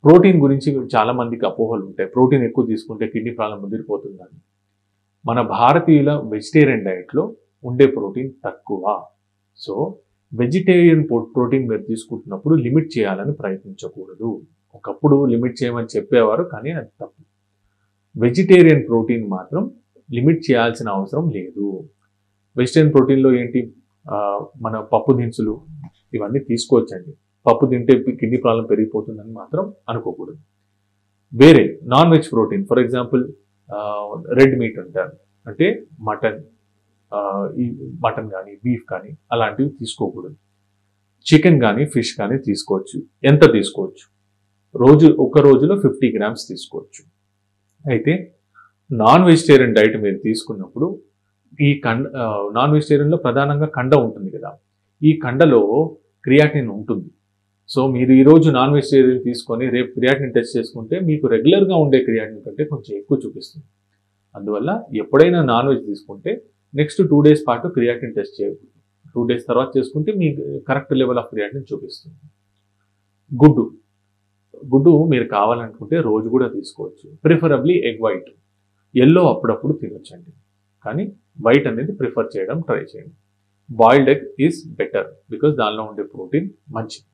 Protein గురించి చాలా మందికి అపోహలు ఉంటాయి. ప్రోటీన్ ఎక్కువ తీసుకుంటే కిడ్నీ ప్రాబ్లం ముదిరిపోతుందని. మన భారతీయుల వెజిటేరియన్ డైట్‌లో ఉండే ప్రోటీన్ తక్కువ. సో, వెజిటేరియన్ ప్రోటీన్ మీరు తీసుకుంటున్నప్పుడు లిమిట్ చేయాలని ప్రయత్నించకూడదు. ఒకప్పుడు లిమిట్ చేయమని చెప్పేవారు, కానీ అది తప్పు. వెజిటేరియన్ ప్రోటీన్ మాత్రం లిమిట్ చేయాల్సిన అవసరం లేదు. వెజిటేరియన్ ప్రోటీన్‌లో ఏంటి, మన పప్పు దినుసులు ఇవన్నీ తీసుకోవచ్చండి. పప్పు తింటే కిడ్నీ ప్రాబ్లం పెరిగిపోతుందని మాత్రం అనుకోకూడదు. వేరే non veg protein, for example red meat అంటారు, అంటే మటన్, ఈ మటన్ కానీ బీఫ్ కానీ అలాంటివి తీసుకోకూడదు. చికెన్ కానీ ఫిష్ కానీ తీసుకోవచ్చు. ఎంత తీసుకోవచ్చు? ఒక రోజులో 50 గ్రామ్స్ తీసుకోవచ్చు. అయితే నాన్ వెజిటేరియన్ డైట్ మీరు తీసుకున్నప్పుడు ఈ నాన్ వెజిటేరియన్లో ప్రధానంగా కండ ఉంటుంది కదా, ఈ కండలో క్రియాటిన్ ఉంటుంది. సో మీరు ఈరోజు నాన్ వెజిటేరియన్ తీసుకొని రేపు క్రియాటిన్ టెస్ట్ చేసుకుంటే మీకు రెగ్యులర్గా ఉండే క్రియాటిన్ కంటే కొంచెం ఎక్కువ చూపిస్తుంది. అందువల్ల ఎప్పుడైనా నాన్ వెజ్ తీసుకుంటే నెక్స్ట్ 2 డేస్ పాటు క్రియాటిన్ టెస్ట్ చేయకూడదు. 2 డేస్ తర్వాత చేసుకుంటే మీకు కరెక్ట్ లెవెల్ ఆఫ్ క్రియాటిన్ చూపిస్తుంది. గుడ్డు మీరు కావాలనుకుంటే రోజు కూడా తీసుకోవచ్చు. Preferably egg white. ఎల్లో అప్పుడప్పుడు తినొచ్చండి, కానీ వైట్ అనేది ప్రిఫర్ చేయడం ట్రై చేయండి. Boiled egg is better because దానిలో ఉండే ప్రోటీన్ మంచిది.